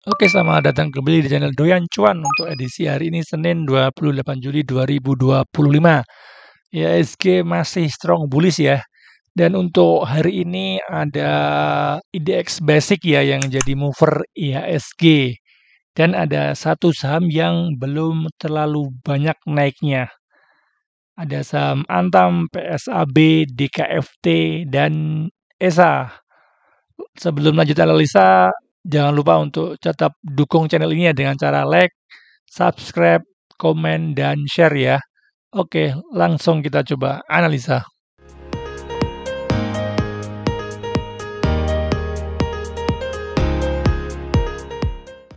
Oke, selamat datang kembali di channel Doyan Cuan untuk edisi hari ini Senin 28 Juli 2025. IHSG masih strong bullish ya. Dan untuk hari ini ada IDX Basic ya yang jadi mover IHSG. Dan ada satu saham yang belum terlalu banyak naiknya. Ada saham Antam, PSAB, DKFT, dan ESA. Sebelum lanjut analisa, jangan lupa untuk tetap dukung channel ini ya dengan cara like, subscribe, komen, dan share ya. Oke, langsung kita coba analisa.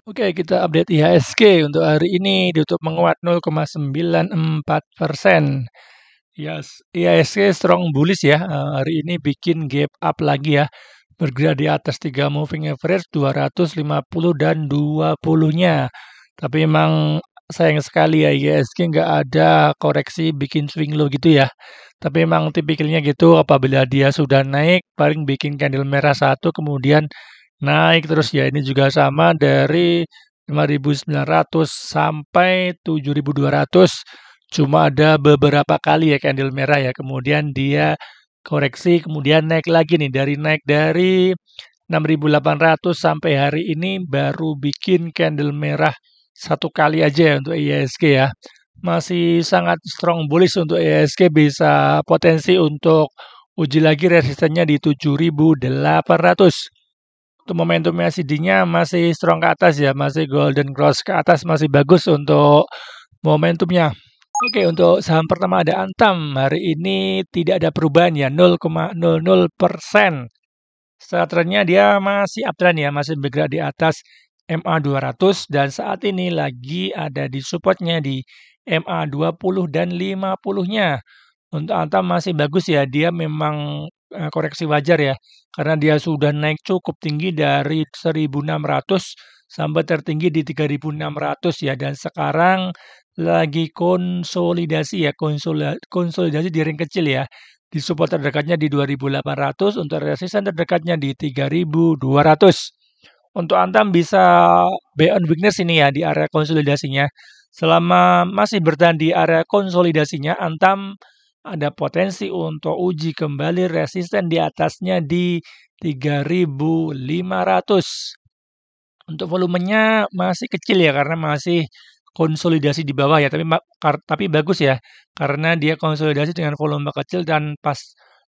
Oke, kita update IHSG untuk hari ini ditutup menguat 0,94%. Yes, IHSG strong bullish ya. Hari ini bikin gap up lagi ya. Bergerak di atas 3 moving average 250 dan 20-nya. Tapi emang sayang sekali ya IHSG nggak ada koreksi bikin swing low gitu ya. Tapi emang tipikalnya gitu apabila dia sudah naik paling bikin candle merah satu kemudian naik terus ya. Ini juga sama dari 5.900 sampai 7.200. Cuma ada beberapa kali ya candle merah ya. Kemudian dia koreksi kemudian naik lagi nih naik dari 6.800 sampai hari ini baru bikin candle merah satu kali aja ya untuk IHSG ya. Masih sangat strong bullish untuk IHSG, bisa potensi untuk uji lagi resistennya di 7.800. Untuk momentum MACD-nya masih strong ke atas ya, masih golden cross ke atas, masih bagus untuk momentumnya. Oke, untuk saham pertama ada Antam. Hari ini tidak ada perubahan ya, 0,00%. Trennya dia masih uptrend ya, masih bergerak di atas MA200 dan saat ini lagi ada di supportnya di MA20 dan 50-nya. Untuk Antam masih bagus ya, dia memang koreksi wajar ya, karena dia sudah naik cukup tinggi dari 1.600 sampai tertinggi di 3.600 ya, dan sekarang lagi konsolidasi ya, konsolidasi di ring kecil ya. Di support terdekatnya di 2.800, untuk resisten terdekatnya di 3.200. Untuk Antam bisa buy on weakness ini ya di area konsolidasinya. Selama masih bertahan di area konsolidasinya, Antam ada potensi untuk uji kembali resisten di atasnya di 3.500. Untuk volumenya masih kecil ya karena masih konsolidasi di bawah ya, tapi bagus ya karena dia konsolidasi dengan volume kecil dan pas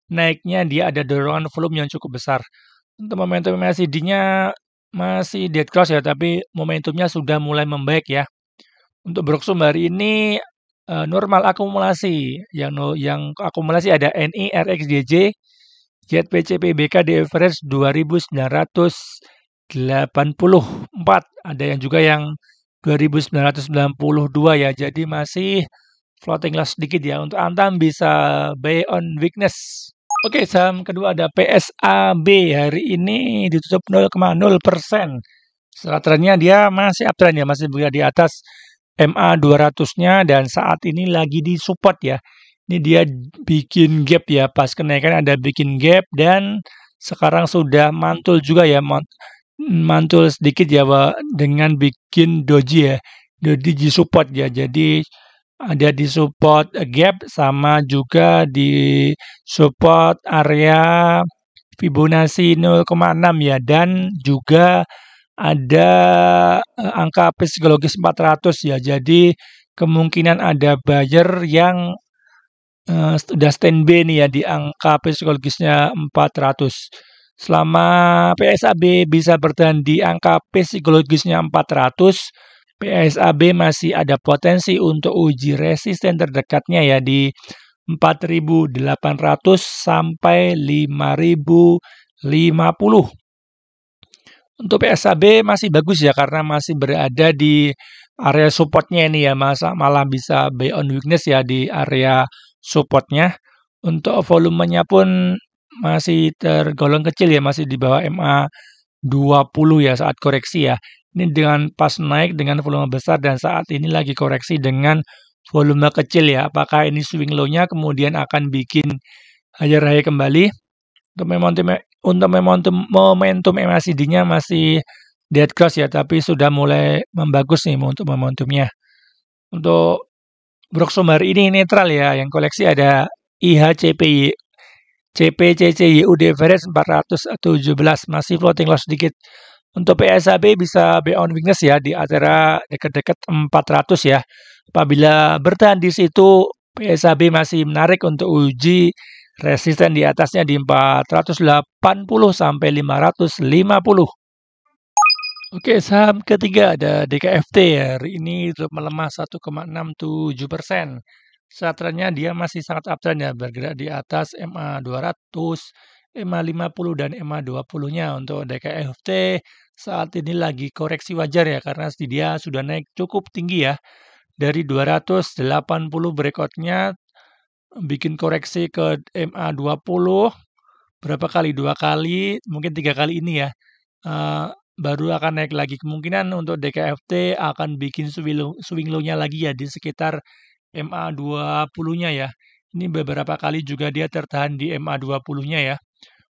naiknya dia ada dorongan volume yang cukup besar. Untuk momentum MACD-nya masih dead cross ya, tapi momentumnya sudah mulai membaik ya. Untuk Broksum hari ini normal akumulasi, yang akumulasi ada NI, RXDJ, ZPC, PBK di average 2.984. Ada yang juga yang 2.992 ya, jadi masih floating loss sedikit ya. Untuk Antam bisa buy on weakness. Oke, saham kedua ada PSAB. Hari ini ditutup 0,0%. Trennya dia masih uptrend ya, masih berada di atas MA200-nya dan saat ini lagi di support ya. Ini dia bikin gap ya, pas kenaikan ada bikin gap dan sekarang sudah mantul juga ya, mantul sedikit ya dengan bikin doji ya, doji di support ya. Jadi ada di support gap sama juga di support area Fibonacci 0,6 ya, dan juga ada angka psikologis 400 ya. Jadi kemungkinan ada buyer yang sudah standby nih ya di angka psikologisnya 400. Selama PSAB bisa bertahan di angka psikologisnya 400, PSAB masih ada potensi untuk uji resisten terdekatnya ya di 4.800 sampai 5.050. Untuk PSAB masih bagus ya karena masih berada di area supportnya ini ya, malah bisa buy on weakness ya di area supportnya. Untuk volumenya pun masih tergolong kecil ya, masih di bawah MA20 ya saat koreksi ya. Ini dengan pas naik dengan volume besar dan saat ini lagi koreksi dengan volume kecil ya. Apakah ini swing low-nya kemudian akan bikin higher high kembali? Untuk momentum MACD-nya masih dead cross ya, tapi sudah mulai membagus nih untuk momentumnya. Untuk Broxom hari ini netral ya, yang koleksi ada IHCPY, CPCCYUD average 417, masih floating loss sedikit. Untuk PSAB bisa buy on weakness ya, di antara dekat-dekat 400 ya. Apabila bertahan di situ, PSAB masih menarik untuk uji resisten di atasnya di 480 sampai 550. Oke, saham ketiga ada DKFT ya. Hari ini melemah 1,67%. Saat trennya dia masih sangat uptrend ya, bergerak di atas MA 200, MA 50 dan MA 20-nya. Untuk DKFT saat ini lagi koreksi wajar ya, karena dia sudah naik cukup tinggi ya. Dari 280 breakout-nya bikin koreksi ke MA 20 berapa kali? 2 kali, mungkin 3 kali ini ya. Baru akan naik lagi. Kemungkinan untuk DKFT akan bikin swing low-nya lagi ya di sekitar MA 20-nya ya. Ini beberapa kali juga dia tertahan di MA 20-nya ya.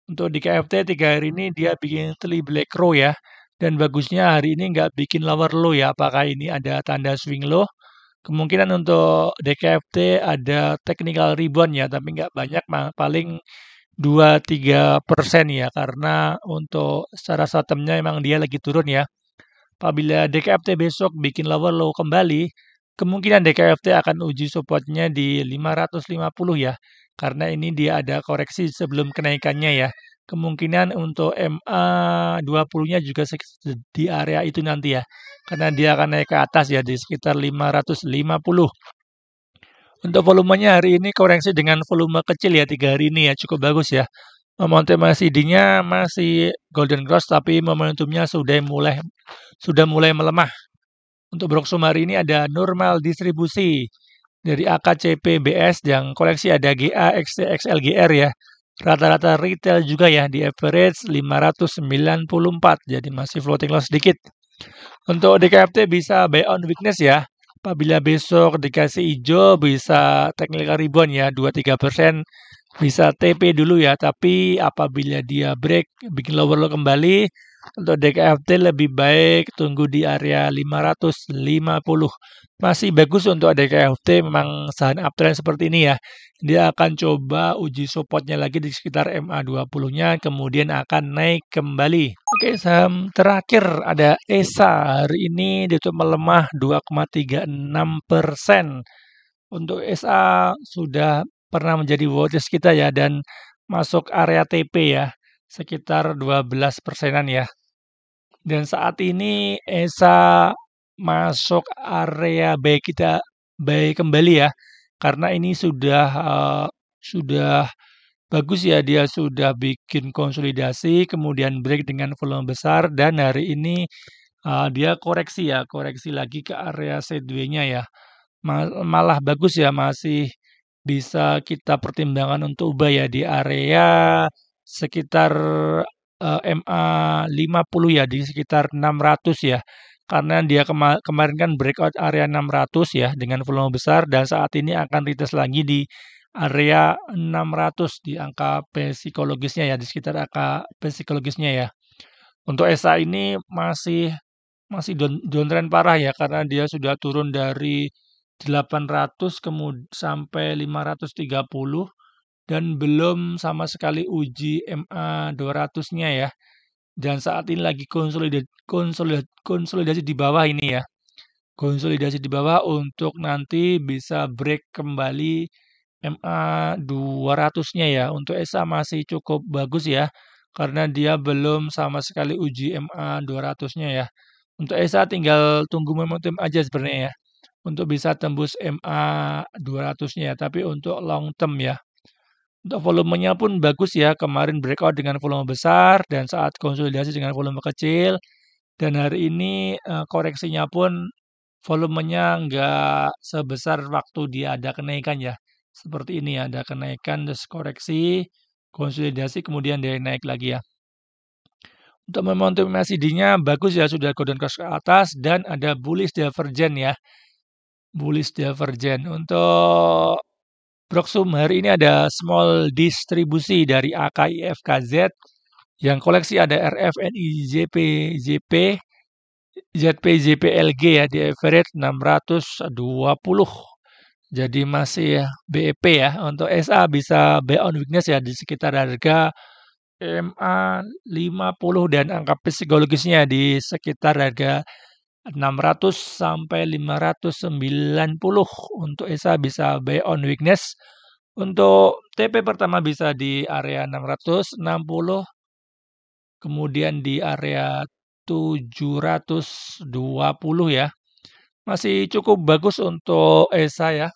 Untuk DKFT 3 hari ini dia bikin teli black row ya. Dan bagusnya hari ini nggak bikin lower low ya. Apakah ini ada tanda swing low? Kemungkinan untuk DKFT ada technical rebound ya, tapi nggak banyak, paling 2-3% ya, karena untuk secara short term-nya emang dia lagi turun ya. Apabila DKFT besok bikin lower low kembali, kemungkinan DKFT akan uji supportnya di 550 ya, karena ini dia ada koreksi sebelum kenaikannya ya. Kemungkinan untuk MA 20-nya juga di area itu nanti ya, karena dia akan naik ke atas ya di sekitar 550. Untuk volumenya hari ini koreksi dengan volume kecil ya 3 hari ini ya, cukup bagus ya. Momentum MACD-nya masih golden cross tapi momentumnya sudah mulai melemah. Untuk Broxom hari ini ada normal distribusi dari AKCPBS yang koleksi ada GA, XT, XLGR ya. Rata-rata retail juga ya di average 594, jadi masih floating loss sedikit. Untuk DKFT bisa buy on weakness ya. Apabila besok dikasih hijau bisa technical rebound ya 2-3%, bisa TP dulu ya. Tapi apabila dia break bikin lower low kembali, untuk DKFT lebih baik tunggu di area 550. Masih bagus untuk DKFT, memang saham uptrend seperti ini ya. Dia akan coba uji supportnya lagi di sekitar MA 20-nya, kemudian akan naik kembali. Oke, saham terakhir ada ESA. Hari ini ditutup melemah 2,36%. Untuk ESA sudah pernah menjadi watchlist kita ya, dan masuk area TP ya, sekitar 12%-an ya. Dan saat ini ESA masuk area buy kita, buy kembali ya, karena ini sudah bagus ya, dia sudah bikin konsolidasi, kemudian break dengan volume besar, dan hari ini dia koreksi ya, koreksi lagi ke area sideways-nya ya. Malah bagus ya, masih bisa kita pertimbangkan untuk buy ya di area sekitar MA 50 ya, di sekitar 600 ya. Karena dia kemarin kan breakout area 600 ya dengan volume besar, dan saat ini akan retest lagi di area 600 di angka psikologisnya ya, di sekitar angka psikologisnya ya. Untuk ESA ini masih downtrend parah ya, karena dia sudah turun dari 800 sampai 530 dan belum sama sekali uji MA 200-nya ya. Dan saat ini lagi konsolidasi di bawah ini ya. Konsolidasi di bawah untuk nanti bisa break kembali MA 200-nya ya. Untuk ESA masih cukup bagus ya, karena dia belum sama sekali uji MA 200-nya ya. Untuk ESA tinggal tunggu momentum aja sebenarnya ya, untuk bisa tembus MA 200-nya ya, tapi untuk long term ya. Untuk volumenya pun bagus ya, kemarin breakout dengan volume besar dan saat konsolidasi dengan volume kecil. Dan hari ini koreksinya pun volumenya nggak sebesar waktu dia ada kenaikan ya. Seperti ini ya, ada kenaikan terus koreksi, konsolidasi, kemudian dia naik lagi ya. Untuk momentum MACD-nya bagus ya, sudah golden cross ke atas dan ada bullish divergence ya. Bullish divergence. Untuk Broxom hari ini ada small distribusi dari AKIFKZ yang koleksi ada RFNI, JP, ZP-JPLG ya di average 620. Jadi masih BEP ya. Untuk SA bisa buy on weakness ya di sekitar harga MA 50 dan angka psikologisnya di sekitar harga 600 sampai 590. Untuk SA bisa buy on weakness. Untuk TP pertama bisa di area 660, kemudian di area 720 ya. Masih cukup bagus untuk ESA ya.